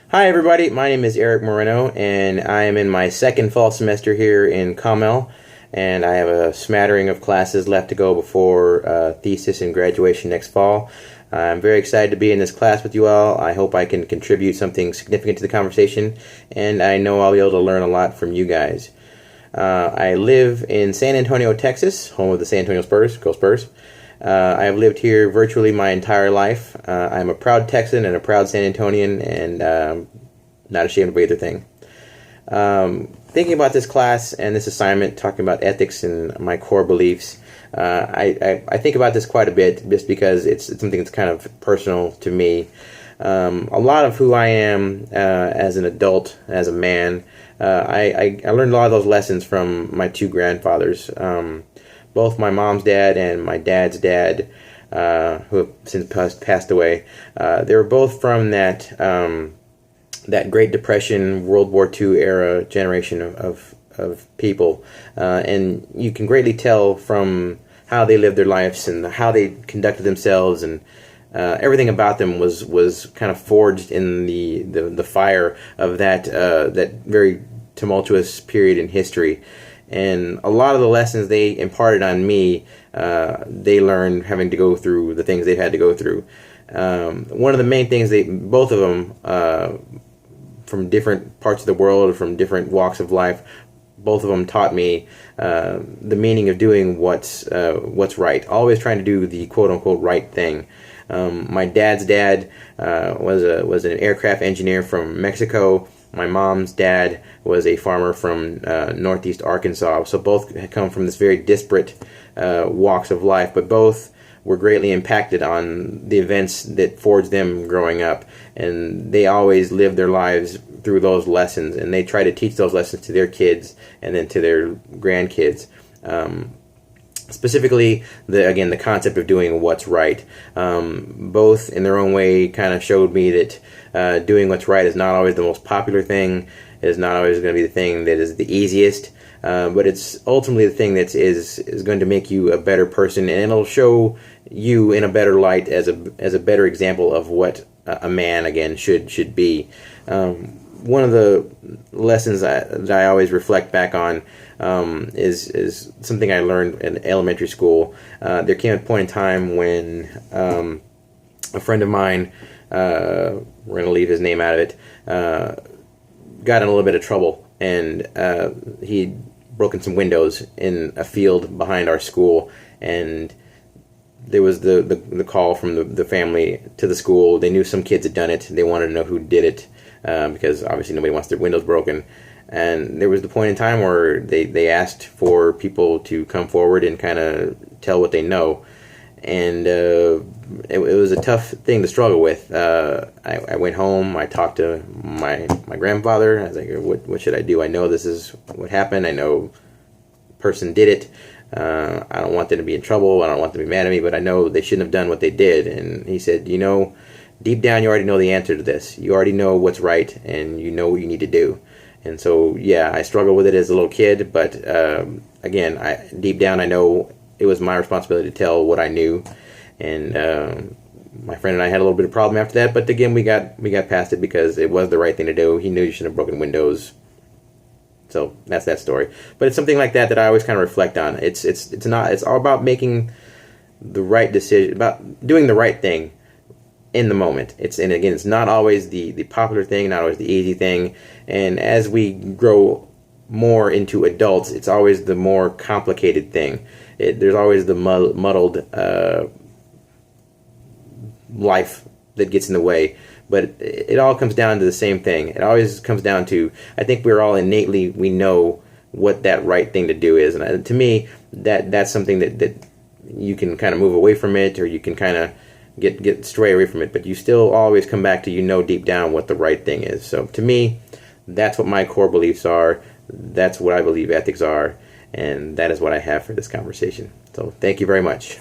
Hi everybody, my name is Eric Moreno and I am in my second fall semester here in Commel, and I have a smattering of classes left to go before thesis and graduation next fall. I'm very excited to be in this class with you all. I hope I can contribute something significant to the conversation, and I know I'll be able to learn a lot from you guys. I live in San Antonio, Texas, home of the San Antonio Spurs. Go Spurs. I have lived here virtually my entire life. I'm a proud Texan and a proud San Antonian, and not ashamed of either thing. Thinking about this class and this assignment, talking about ethics and my core beliefs, I think about this quite a bit just because it's something that's kind of personal to me. A lot of who I am as an adult, as a man, I learned a lot of those lessons from my two grandfathers. Both my mom's dad and my dad's dad, who have since passed away, they were both from that Great Depression, World War II era generation of people, and you can greatly tell from how they lived their lives and how they conducted themselves, and everything about them was kind of forged in the fire of that very tumultuous period in history. And a lot of the lessons they imparted on me, they learned having to go through the things they've had to go through. One of the main things both of them, from different parts of the world, from different walks of life, both of them taught me the meaning of doing what's right. Always trying to do the quote unquote right thing. My dad's dad was an aircraft engineer from Mexico. My mom's dad was a farmer from northeast Arkansas. So both come from this very disparate walks of life, but both were greatly impacted on the events that forged them growing up. And they always lived their lives through those lessons, and they try to teach those lessons to their kids and then to their grandkids. Specifically, the concept of doing what's right. Both in their own way kind of showed me that doing what's right is not always the most popular thing. It is not always going to be the thing that is the easiest, but it's ultimately the thing that is going to make you a better person, and it'll show you in a better light as a better example of what a man again should be. One of the lessons that I always reflect back on is something I learned in elementary school. There came a point in time when a friend of mine, we're going to leave his name out of it, got in a little bit of trouble, and he'd broken some windows in a field behind our school, and there was the call from the family to the school. They knew some kids had done it. They wanted to know who did it, because obviously nobody wants their windows broken. And there was the point in time where they asked for people to come forward and kind of tell what they know. And it was a tough thing to struggle with. I went home. I talked to my grandfather. I was like, what should I do? I know this is what happened. I know the person did it. I don't want them to be in trouble. I don't want them to be mad at me, but I know they shouldn't have done what they did. And he said, deep down you already know the answer to this. You already know what's right, and you know what you need to do. And so, yeah, I struggled with it as a little kid, but again, deep down I know it was my responsibility to tell what I knew. And my friend and I had a little bit of problem after that, but again, we got past it because it was the right thing to do. He knew you shouldn't have broken windows. So that's that story. But it's something like that I always kind of reflect on. It's all about making the right decision, about doing the right thing in the moment. It's not always the popular thing, not always the easy thing. And as we grow more into adults, it's always the more complicated thing. There's always the muddled life that gets in the way. But it all comes down to the same thing. It always comes down to, I think we're all innately, we know what that right thing to do is. And to me, that's something that you can kind of move away from it, or you can kind of get stray away from it, but you still always come back to deep down what the right thing is. So to me, that's what my core beliefs are. That's what I believe ethics are, and that is what I have for this conversation. So thank you very much.